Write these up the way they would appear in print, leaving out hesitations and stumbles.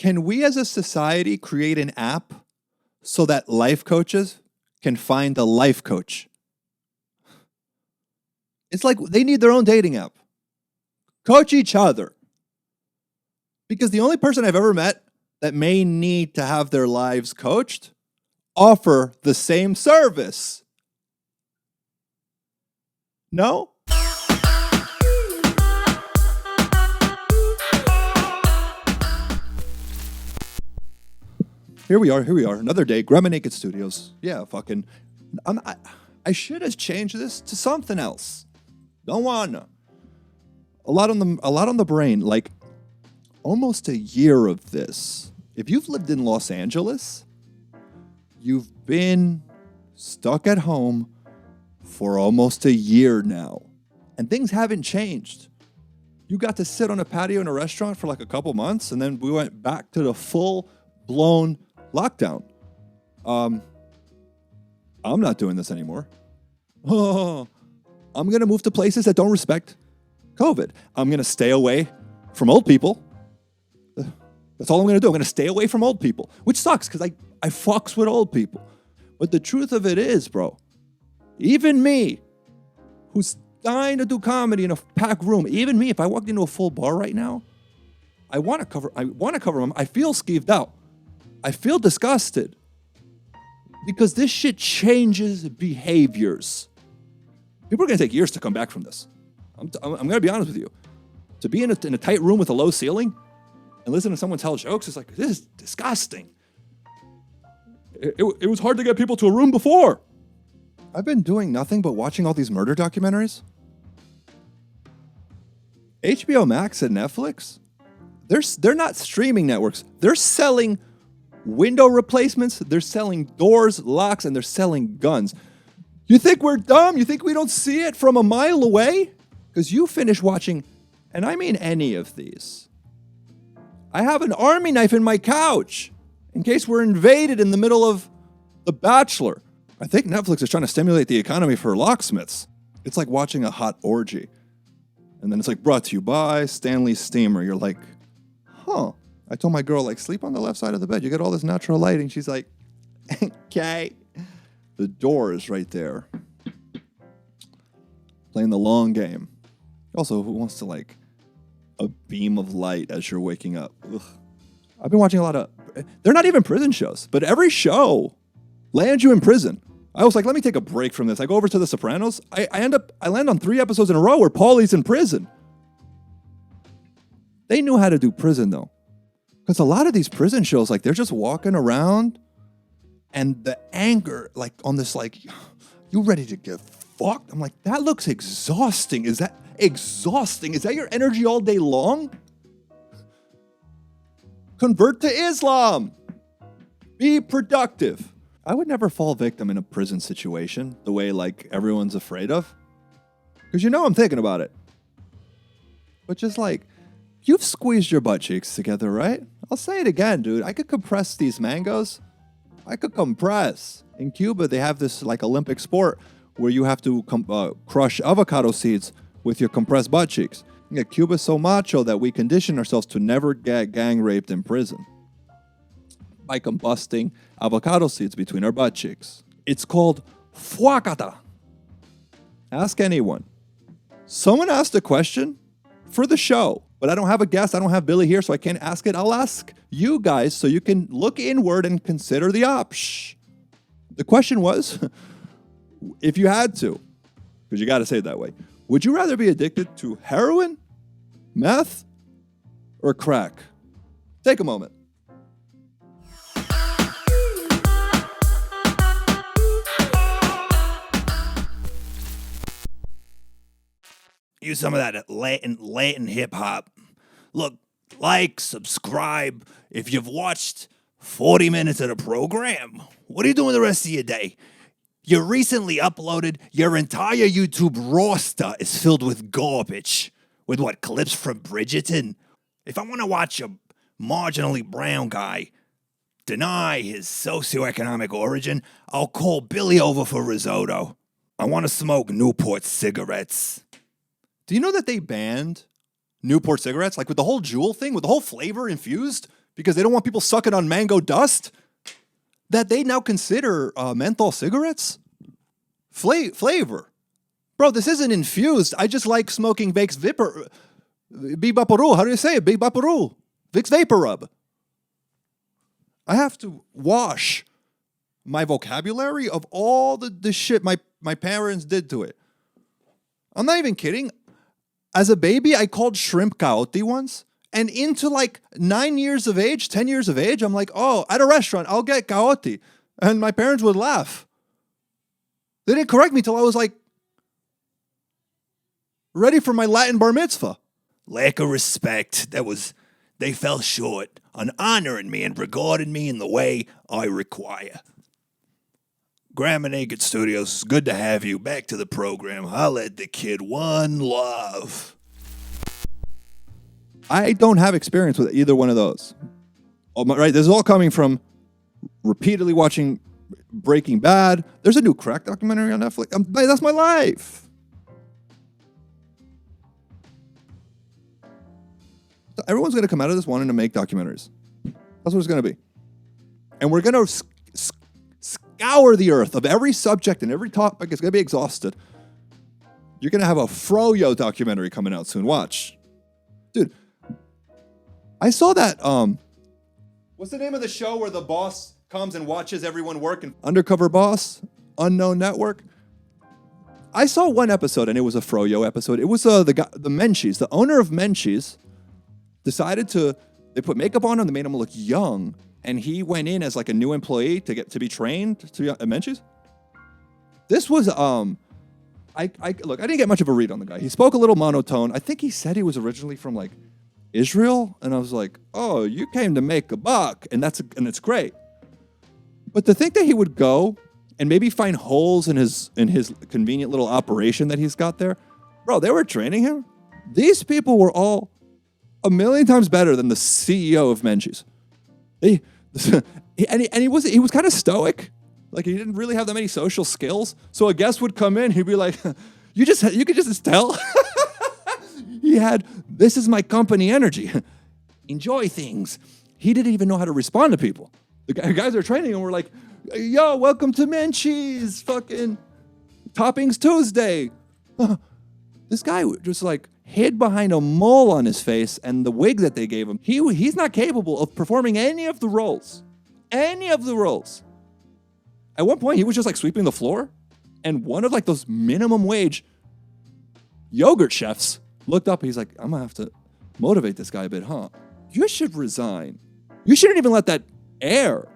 Can we as a society create an app so that life coaches can find a life coach? It's like they need their own dating app. Coach each other. Because the only person I've ever met that may need to have their lives coached offer the same service. No? Here we are, another day, Grandma Naked Studios. Yeah, fucking, I should have changed this to something else. Don't wanna. A lot on the brain, like almost a year of this. If you've lived in Los Angeles, you've been stuck at home for almost a year now, and things haven't changed. You got to sit on a patio in a restaurant for like a couple months, and then we went back to the full-blown lockdown. I'm not doing this anymore. Oh, I'm going to move to places that don't respect COVID. I'm going to stay away from old people. That's all I'm going to do. I'm going to stay away from old people, which sucks because I fucks with old people. But the truth of it is, bro, even me, who's dying to do comedy in a packed room, even me, if I walked into a full bar right now, I want to cover them. I feel skeeved out. I feel disgusted because this shit changes behaviors. People are going to take years to come back from this. I'm going to be honest with you. To be in a tight room with a low ceiling and listen to someone tell jokes, it's like, this is disgusting. It was hard to get people to a room before. I've been doing nothing but watching all these murder documentaries. HBO Max and Netflix, they're not streaming networks. They're selling window replacements, they're selling doors, locks, and they're selling guns. You think we're dumb? You think we don't see it from a mile away? Because you finish watching, and I mean any of these. I have an army knife in my couch in case we're invaded in the middle of The Bachelor. I think Netflix is trying to stimulate the economy for locksmiths. It's like watching a hot orgy. And then it's like brought to you by Stanley Steamer. You're like, huh. I told my girl, like, sleep on the left side of the bed. You get all this natural lighting. She's like, okay. The door is right there. Playing the long game. Also, who wants to, like, a beam of light as you're waking up? Ugh. I've been watching a lot of... They're not even prison shows, but every show lands you in prison. I was like, let me take a break from this. I go over to The Sopranos. I land on 3 episodes in a row where Paulie's in prison. They knew how to do prison, though. Because a lot of these prison shows, like, they're just walking around and the anger, like, on this, like, you ready to get fucked? I'm like, that looks exhausting. Is that exhausting? Is that your energy all day long? Convert to Islam. Be productive. I would never fall victim in a prison situation the way, like, everyone's afraid of. Because you know I'm thinking about it. But just, like, you've squeezed your butt cheeks together, right? I'll say it again, dude. I could compress these mangoes. I could compress. In Cuba, they have this, like, Olympic sport where you have to crush avocado seeds with your compressed butt cheeks. Yeah, Cuba's so macho that we condition ourselves to never get gang raped in prison by combusting avocado seeds between our butt cheeks. It's called fuacata. Ask anyone. Someone asked a question for the show, but I don't have a guest. I don't have Billy here, so I can't ask it. I'll ask you guys so you can look inward and consider the option. The question was, if you had to, because you got to say it that way, would you rather be addicted to heroin, meth, or crack? Take a moment. Use some of that Latin hip hop. Look, like, subscribe. If you've watched 40 minutes of the program, what are you doing the rest of your day? You recently uploaded, your entire YouTube roster is filled with garbage. With what, clips from Bridgerton? If I want to watch a marginally brown guy deny his socioeconomic origin, I'll call Billy over for risotto. I want to smoke Newport cigarettes. Do you know that they banned Newport cigarettes? Like with the whole Juul thing, with the whole flavor infused? because they don't want people sucking on mango dust that they now consider menthol cigarettes? Flavor. Bro, this isn't infused. I just like smoking Vicks Vapor. Vaporub. How do you say it? Vaporub. Vicks Vaporub. I have to wash my vocabulary of all the shit my parents did to it. I'm not even kidding. As a baby, I called shrimp caote once. And into like 9 years of age, 10 years of age, I'm like, oh, at a restaurant, I'll get caote. And my parents would laugh. They didn't correct me till I was like ready for my Latin bar mitzvah. Lack of respect. They fell short on honoring me and regarding me in the way I require. Grandma Naked Studios, good to have you. Back to the program. Holla at the kid. One love. I don't have experience with either one of those. Right? This is all coming from repeatedly watching Breaking Bad. There's a new crack documentary on Netflix. That's my life. Everyone's going to come out of this wanting to make documentaries. That's what it's going to be. And we're going to scour the earth of every subject and every topic. It's going to be exhausted. You're going to have a Froyo documentary coming out soon. Watch. Dude, I saw that, what's the name of the show where the boss comes and watches everyone work? Undercover Boss, Unknown Network. I saw one episode and it was a Froyo episode. It was the Menchie's, the owner of Menchie's, decided they put makeup on him, they made him look young, and he went in as like a new employee to be trained to be at Menchie's. This was, look, I didn't get much of a read on the guy. He spoke a little monotone. I think he said he was originally from like Israel, and I was like, oh, you came to make a buck, and it's great. But to think that he would go and maybe find holes in his convenient little operation that he's got there, bro, they were training him. These people were all a million times better than the CEO of Menchie's. He was kind of stoic. Like, he didn't really have that many social skills. So a guest would come in, he'd be like, you could just tell. He had, this is my company energy. Enjoy things. He didn't even know how to respond to people. The guys are training and were like, yo, welcome to Menchie's, fucking Toppings Tuesday. This guy just like hid behind a mole on his face and the wig that they gave him. He's not capable of performing any of the roles. Any of the roles. At one point, he was just like sweeping the floor, and one of like those minimum wage yogurt chefs looked up. He's like, I'm gonna have to motivate this guy a bit, huh? You should resign. You shouldn't even let that air.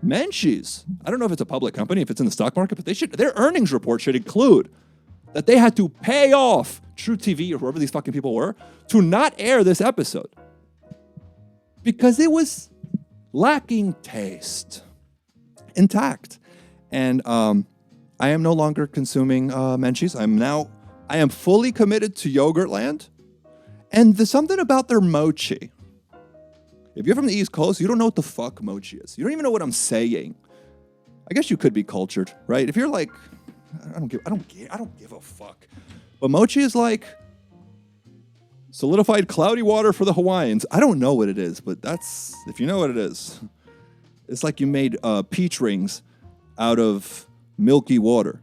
Menchie's, I don't know if it's a public company, if it's in the stock market, but their earnings report should include that they had to pay off True TV or whoever these fucking people were to not air this episode because it was lacking taste, intact. And I am no longer consuming Menchie's. I am fully committed to Yogurtland. And there's something about their mochi. If you're from the East Coast, you don't know what the fuck mochi is. You don't even know what I'm saying. I guess you could be cultured, right? If you're like, I don't give a fuck. But mochi is like solidified cloudy water for the Hawaiians. I don't know what it is, but if you know what it is, it's like you made peach rings out of milky water.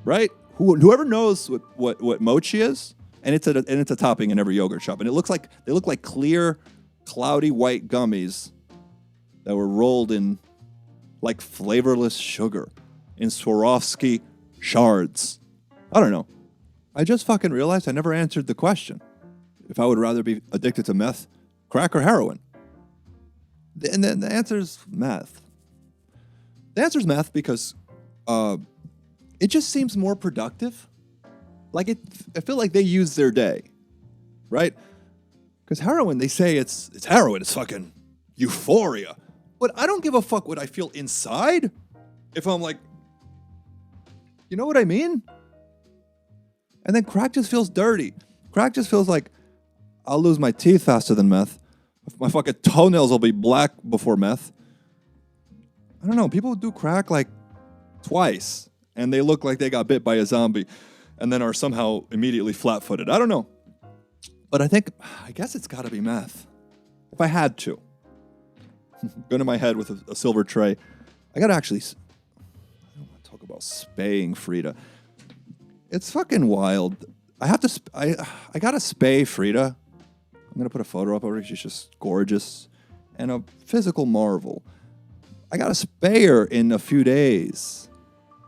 Right? Whoever knows what mochi is, and it's a topping in every yogurt shop, and they look like clear, cloudy white gummies that were rolled in like flavorless sugar in Swarovski shards. I don't know. I just fucking realized I never answered the question if I would rather be addicted to meth, crack, or heroin. And then the answer is meth. The answer is meth because it just seems more productive. Like I feel like they use their day, right? Because heroin, they say it's heroin, it's fucking euphoria. But I don't give a fuck what I feel inside if I'm like, you know what I mean? And then crack just feels dirty. Crack just feels like I'll lose my teeth faster than meth. My fucking toenails will be black before meth. I don't know. People do crack like twice, and they look like they got bit by a zombie, and then are somehow immediately flat-footed. I don't know. But I guess it's got to be meth. If I had to. Gun to my head with a silver tray. I got to actually, I don't want to talk about spaying Frida. It's fucking wild. I got to spay Frida. I'm going to put a photo up of her. She's just gorgeous and a physical marvel. I got to spay her in a few days.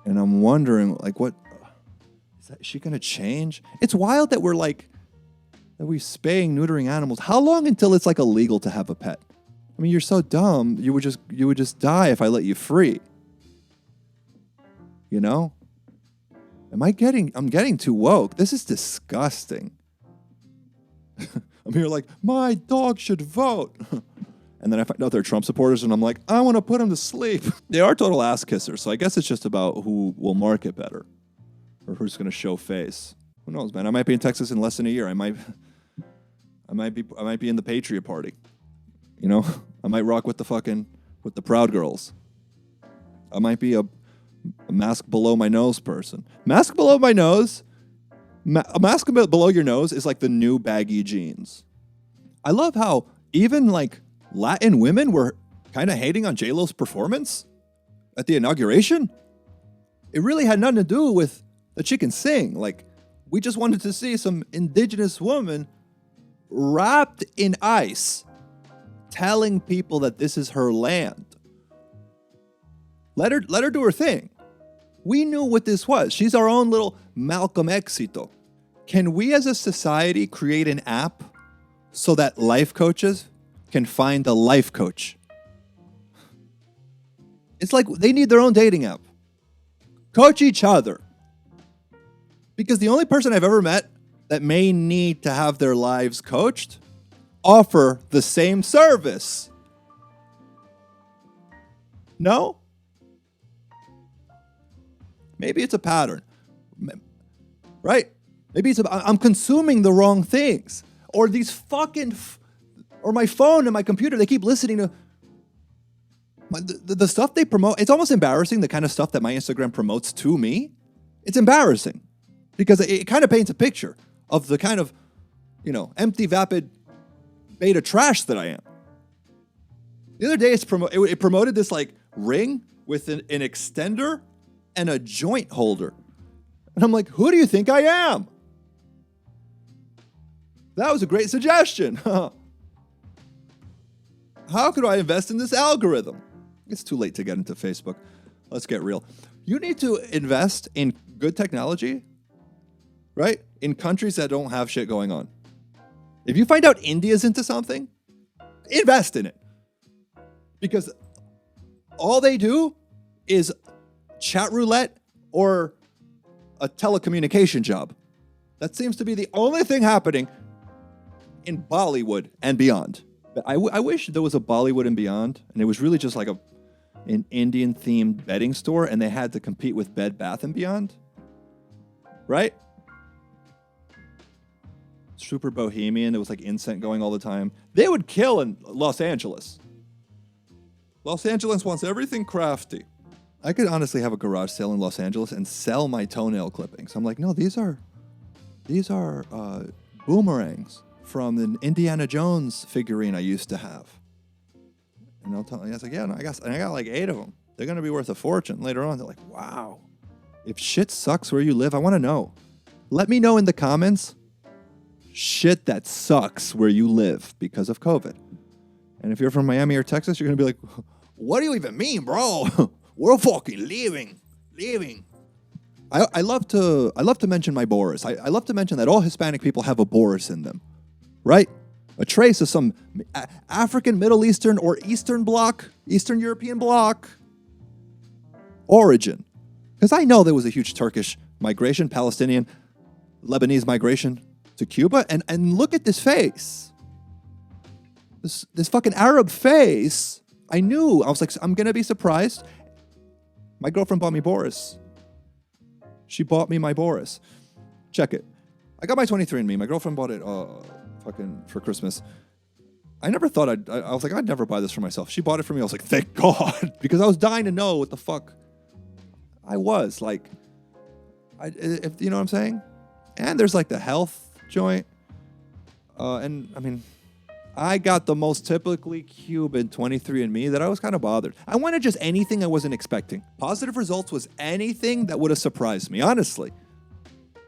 And I'm wondering, like, is she going to change? It's wild that we're spaying, neutering animals. How long until it's like illegal to have a pet? I mean, you're so dumb. You would just die if I let you free. You know? I'm getting too woke. This is disgusting. I'm here like, my dog should vote. And then I find out they're Trump supporters, and I'm like, I want to put them to sleep. They are total ass kissers, so I guess it's just about who will market better. Or who's going to show face. Who knows, man? I might be in Texas in less than a year. I might be in the Patriot Party. You know? I might rock with the Proud Girls. I might be a mask below my nose person. Mask below my nose? A mask below your nose is like the new baggy jeans. I love how even like Latin women were kind of hating on J-Lo's performance at the inauguration. It really had nothing to do with that she can sing. Like, we just wanted to see some indigenous woman wrapped in ice telling people that this is her land. Let her do her thing. We knew what this was. She's our own little Malcolm Exito. Can we as a society create an app so that life coaches can find a life coach? It's like they need their own dating app. Coach each other. Because the only person I've ever met that may need to have their lives coached offer the same service. No? Maybe it's a pattern. Right? Maybe it's I'm consuming the wrong things. Or these fucking... or my phone and my computer, they keep listening to... the stuff they promote. It's almost embarrassing, the kind of stuff that my Instagram promotes to me. It's embarrassing. Because it kind of paints a picture of the kind of, empty, vapid beta trash that I am. The other day, it promoted this, like, ring with an extender and a joint holder. And I'm like, who do you think I am? That was a great suggestion. How could I invest in this algorithm? It's too late to get into Facebook. Let's get real. You need to invest in good technology, right? In countries that don't have shit going on. If you find out India's into something, invest in it. Because all they do is chat roulette or a telecommunication job. That seems to be the only thing happening in Bollywood and beyond. But I wish there was a Bollywood and beyond, and it was really just like an Indian-themed bedding store, and they had to compete with Bed Bath & Beyond. Right? Super bohemian. There was like incense going all the time. They would kill in Los Angeles. Los Angeles wants everything crafty. I could honestly have a garage sale in Los Angeles and sell my toenail clippings. I'm like, no, these are boomerangs from the Indiana Jones figurine I used to have. And I was like, yeah, no, I got like 8 of them. They're going to be worth a fortune later on. They're like, wow. If shit sucks where you live, I want to know. Let me know in the comments shit that sucks where you live because of COVID. And if you're from Miami or Texas, you're going to be like, what do you even mean, bro? We're fucking leaving. I love to mention my Boris. I love to mention that all Hispanic people have a Boris in them, right? A trace of some African, Middle Eastern, or Eastern European bloc origin. Because I know there was a huge Turkish migration, Palestinian, Lebanese migration to Cuba, and look at this face. This fucking Arab face. I knew. I was like, I'm gonna be surprised. My girlfriend bought me Boris. She bought me my Boris. Check it. I got my 23andMe. My girlfriend bought it fucking for Christmas. I never thought I was like, I'd never buy this for myself. She bought it for me. I was like, thank God. Because I was dying to know what the fuck I was. Like, if you know what I'm saying? And there's like the health joint. And I mean, I got the most typically Cuban 23andMe that I was kind of bothered. I wanted just anything I wasn't expecting. Positive results was anything that would have surprised me, honestly.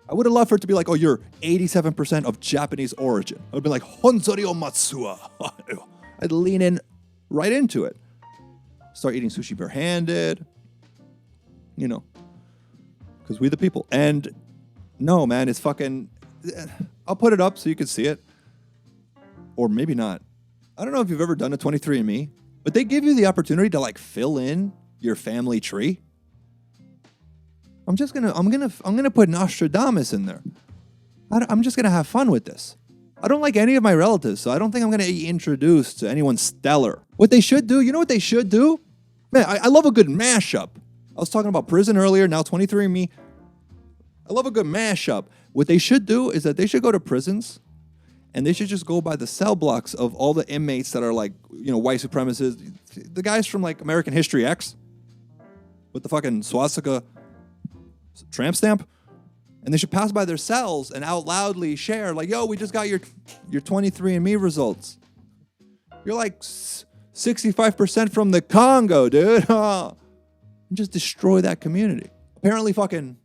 I would have loved for it to be like, oh, you're 87% of Japanese origin. I would be like, Honzorio Matsua. I'd lean in right into it. Start eating sushi barehanded, you know, because we the people. And no, man, it's fucking, I'll put it up so you can see it. Or maybe not. I don't know if you've ever done a 23andMe, but they give you the opportunity to like fill in your family tree. I'm gonna put Nostradamus in there. I'm just gonna have fun with this. I don't like any of my relatives, so I don't think I'm gonna be introduced to anyone stellar. What they should do, you know what they should do? Man, I love a good mashup. I was talking about prison earlier, now 23andMe. I love a good mashup. What they should do is that they should go to prisons and they should just go by the cell blocks of all the inmates that are like, you know, white supremacists. The guys from like American History X with the fucking swastika tramp stamp. And they should pass by their cells and out loudly share like, yo, we just got your 23andMe results. You're like 65% from the Congo, dude. And just destroy that community. Apparently fucking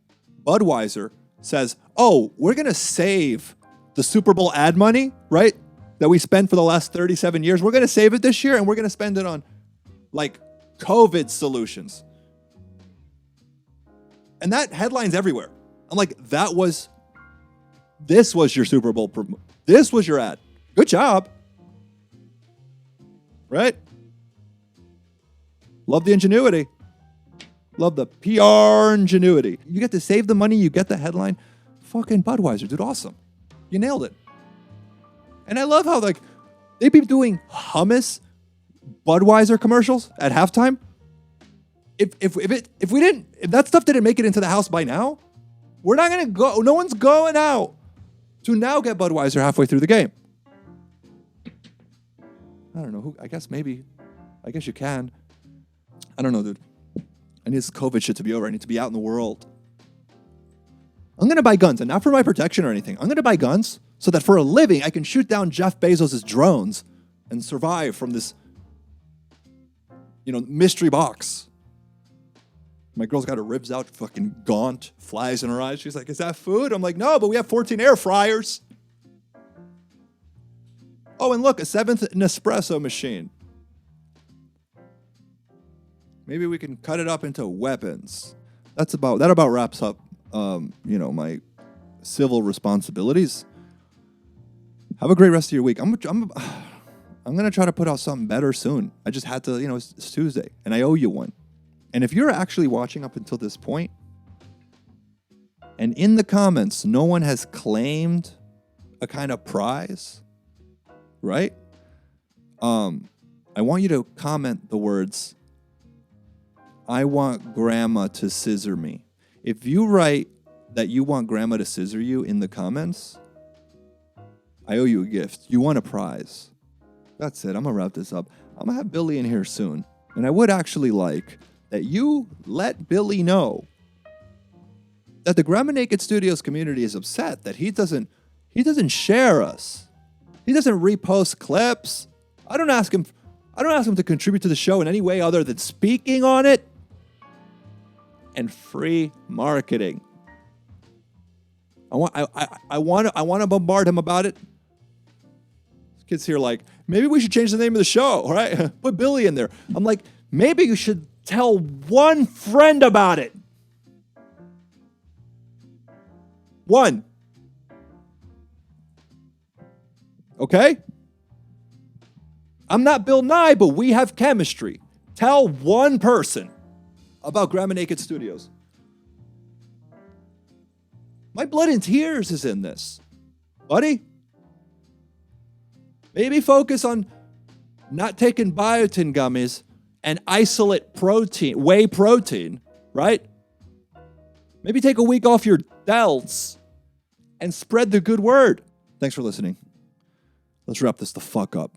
Budweiser says, oh, we're going to save the Super Bowl ad money, right? That we spent for the last 37 years. We're going to save it this year and we're going to spend it on like COVID solutions. And that headline's everywhere. I'm like, this was your Super Bowl. This was your ad. Good job. Right? Love the ingenuity. Love the PR ingenuity. You get to save the money. You get the headline. Fucking Budweiser, dude. Awesome. You nailed it. And I love how like they be doing hummus Budweiser commercials at halftime. If that stuff didn't make it into the house by now, we're not gonna go. No one's going out to now get Budweiser halfway through the game. I don't know who. I guess you can. I don't know, dude. I need this COVID shit to be over. I need to be out in the world. I'm gonna buy guns, and not for my protection or anything. I'm gonna buy guns so that for a living I can shoot down Jeff Bezos' drones and survive from this, mystery box. My girl's got her ribs out, fucking gaunt, flies in her eyes. She's like, is that food? I'm like, no, but we have 14 air fryers. Oh, and look, a 7th Nespresso machine. Maybe we can cut it up into weapons. That about wraps up, my civil responsibilities. Have a great rest of your week. I'm gonna try to put out something better soon. I just had to, it's Tuesday, and I owe you one. And if you're actually watching up until this point, and in the comments, no one has claimed a kind of prize, right? I want you to comment the words, I want grandma to scissor me. If you write that you want grandma to scissor you in the comments, I owe you a gift. You want a prize. That's it. I'm going to wrap this up. I'm going to have Billy in here soon. And I would actually like that you let Billy know that the Grandma Naked Studios community is upset that he doesn't share us. He doesn't repost clips. I don't ask him to contribute to the show in any way other than speaking on it and free marketing. I want to bombard him about it. This kid's here like, maybe we should change the name of the show, all right? Put Billy in there. I'm like, maybe you should tell one friend about it. One. Okay? I'm not Bill Nye, but we have chemistry. Tell one person about Grandma Naked Studios. My blood and tears is in this. Buddy? Maybe focus on not taking biotin gummies and isolate protein, whey protein, right? Maybe take a week off your delts and spread the good word. Thanks for listening. Let's wrap this the fuck up.